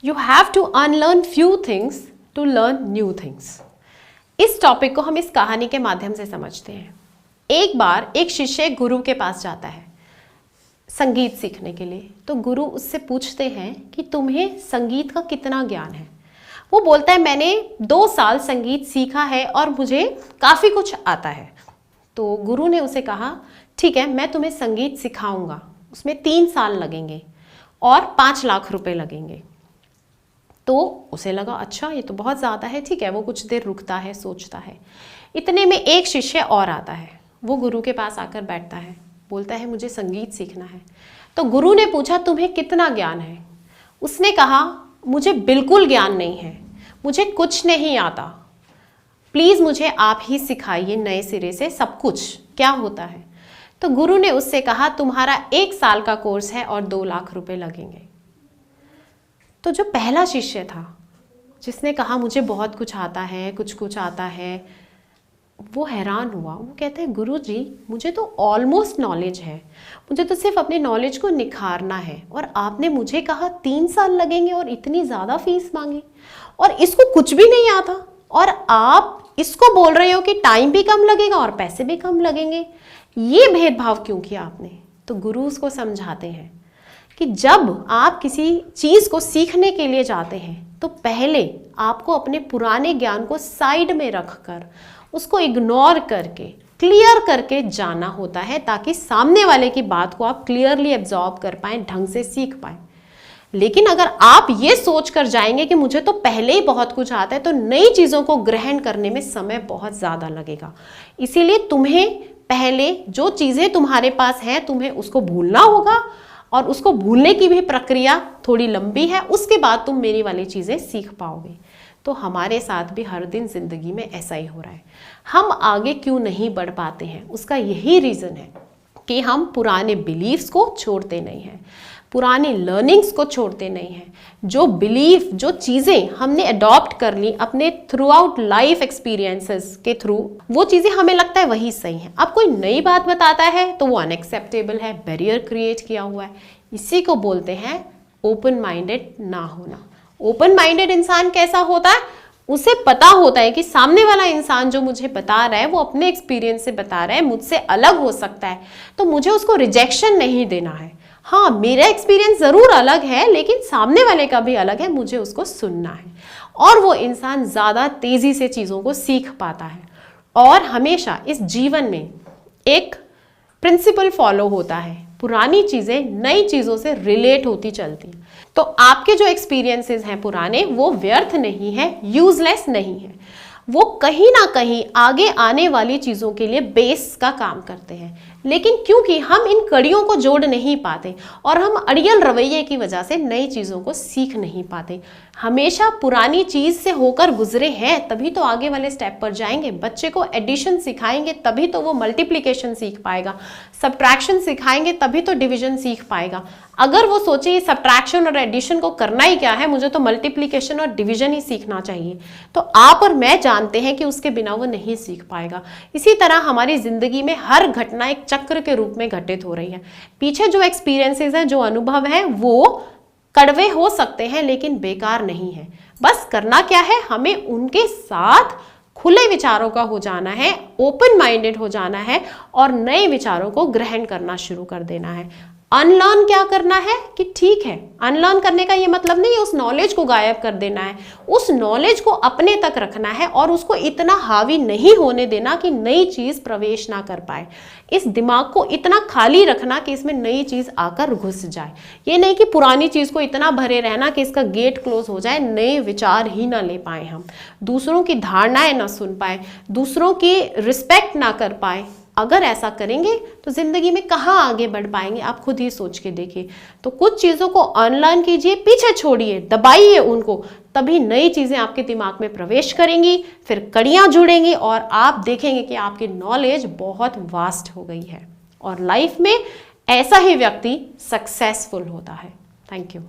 You have to unlearn few things to learn new things. इस topic को हम इस कहानी के माध्यम से समझते हैं। एक बार एक शिष्य गुरु के पास जाता है संगीत सीखने के लिए। तो गुरु उससे पूछते हैं कि तुम्हें संगीत का कितना ज्ञान है। वो बोलता है मैंने 2 साल संगीत सीखा है और मुझे काफ़ी कुछ आता है। तो गुरु ने उसे कहा ठीक है, मैं तुम्हें संगीत सिखाऊंगा, उसमें 3 साल लगेंगे और 5 लाख रुपए लगेंगे। तो उसे लगा अच्छा ये तो बहुत ज़्यादा है, ठीक है। वो कुछ देर रुकता है, सोचता है। इतने में एक शिष्य और आता है। वो गुरु के पास आकर बैठता है, बोलता है मुझे संगीत सीखना है। तो गुरु ने पूछा तुम्हें कितना ज्ञान है। उसने कहा मुझे बिल्कुल ज्ञान नहीं है, मुझे कुछ नहीं आता, प्लीज़ मुझे आप ही सिखाइए नए सिरे से सब कुछ क्या होता है। तो गुरु ने उससे कहा तुम्हारा 1 साल का कोर्स है और 2 लाख रुपए लगेंगे। तो जो पहला शिष्य था जिसने कहा मुझे बहुत कुछ आता है, कुछ कुछ आता है, वो हैरान हुआ। वो कहते हैं गुरु जी मुझे तो ऑलमोस्ट नॉलेज है, मुझे तो सिर्फ अपने नॉलेज को निखारना है, और आपने मुझे कहा 3 साल लगेंगे और इतनी ज़्यादा फीस मांगी, और इसको कुछ भी नहीं आता, और आप इसको बोल रहे हो कि टाइम भी कम लगेगा और पैसे भी कम लगेंगे। ये भेदभाव क्यों किया आपने। तो गुरु उसको समझाते हैं कि जब आप किसी चीज़ को सीखने के लिए जाते हैं तो पहले आपको अपने पुराने ज्ञान को साइड में रखकर उसको इग्नोर करके क्लियर करके जाना होता है, ताकि सामने वाले की बात को आप क्लियरली एब्जॉर्ब कर पाएं, ढंग से सीख पाएं। लेकिन अगर आप ये सोच कर जाएंगे कि मुझे तो पहले ही बहुत कुछ आता है, तो नई चीज़ों को ग्रहण करने में समय बहुत ज़्यादा लगेगा। इसीलिए तुम्हें पहले जो चीज़ें तुम्हारे पास हैं तुम्हें उसको भूलना होगा, और उसको भूलने की भी प्रक्रिया थोड़ी लंबी है, उसके बाद तुम मेरी वाली चीज़ें सीख पाओगे। तो हमारे साथ भी हर दिन ज़िंदगी में ऐसा ही हो रहा है। हम आगे क्यों नहीं बढ़ पाते हैं, उसका यही रीज़न है कि हम पुराने बिलीव्स को छोड़ते नहीं हैं, पुरानी लर्निंग्स को छोड़ते नहीं हैं। जो बिलीफ, जो चीज़ें हमने अडॉप्ट कर ली अपने थ्रू आउट लाइफ एक्सपीरियंसेस के थ्रू, वो चीज़ें हमें लगता है वही सही है। अब कोई नई बात बताता है तो वो अनएक्सेप्टेबल है, बैरियर क्रिएट किया हुआ है। इसी को बोलते हैं ओपन माइंडेड ना होना। ओपन माइंडेड इंसान कैसा होता है, उसे पता होता है कि सामने वाला इंसान जो मुझे बता रहा है वो अपने एक्सपीरियंस से बता रहा है, मुझसे अलग हो सकता है, तो मुझे उसको रिजेक्शन नहीं देना है। हाँ, मेरा एक्सपीरियंस ज़रूर अलग है लेकिन सामने वाले का भी अलग है, मुझे उसको सुनना है। और वो इंसान ज़्यादा तेज़ी से चीज़ों को सीख पाता है। और हमेशा इस जीवन में एक प्रिंसिपल फॉलो होता है, पुरानी चीज़ें नई चीज़ों से रिलेट होती चलती हैं। तो आपके जो एक्सपीरियंसेस हैं पुराने, वो व्यर्थ नहीं है, यूजलेस नहीं है, वो कहीं ना कहीं आगे आने वाली चीज़ों के लिए बेस का काम करते हैं। लेकिन क्योंकि हम इन कड़ियों को जोड़ नहीं पाते और हम अड़ियल रवैये की वजह से नई चीज़ों को सीख नहीं पाते, हमेशा पुरानी चीज़ से होकर गुजरे हैं तभी तो आगे वाले स्टेप पर जाएंगे। बच्चे को एडिशन सिखाएंगे तभी तो वो मल्टीप्लिकेशन सीख पाएगा, सब्ट्रैक्शन सिखाएंगे तभी तो डिवीजन सीख पाएगा। अगर वो सोचे सब्ट्रैक्शन और एडिशन को करना ही क्या है, मुझे तो मल्टीप्लिकेशन और डिवीजन ही सीखना चाहिए, तो आप और मैं जानते हैं कि उसके बिना वो नहीं सीख पाएगा। इसी तरह हमारी ज़िंदगी में हर घटना एक चक्र के रूप में घटित हो रही है। पीछे जो एक्सपीरियंसेस हैं, जो अनुभव हैं, वो कड़वे हो सकते हैं लेकिन बेकार नहीं है। बस करना क्या है, हमें उनके साथ खुले विचारों का हो जाना है, ओपन माइंडेड हो जाना है और नए विचारों को ग्रहण करना शुरू कर देना है। अनलर्न क्या करना है कि ठीक है, अनलर्न करने का ये मतलब नहीं है उस नॉलेज को गायब कर देना है, उस नॉलेज को अपने तक रखना है और उसको इतना हावी नहीं होने देना कि नई चीज़ प्रवेश ना कर पाए। इस दिमाग को इतना खाली रखना कि इसमें नई चीज़ आकर घुस जाए। ये नहीं कि पुरानी चीज़ को इतना भरे रहना कि इसका गेट क्लोज हो जाए, नए विचार ही ना ले पाए, हम दूसरों की धारणाएं ना सुन पाए, दूसरों की रिस्पेक्ट ना कर पाए। अगर ऐसा करेंगे तो ज़िंदगी में कहाँ आगे बढ़ पाएंगे, आप खुद ही सोच के देखिए। तो कुछ चीज़ों को अनलर्न कीजिए, पीछे छोड़िए, दबाइए उनको, तभी नई चीज़ें आपके दिमाग में प्रवेश करेंगी, फिर कड़ियाँ जुड़ेंगी और आप देखेंगे कि आपकी नॉलेज बहुत वास्ट हो गई है। और लाइफ में ऐसा ही व्यक्ति सक्सेसफुल होता है। Thank you.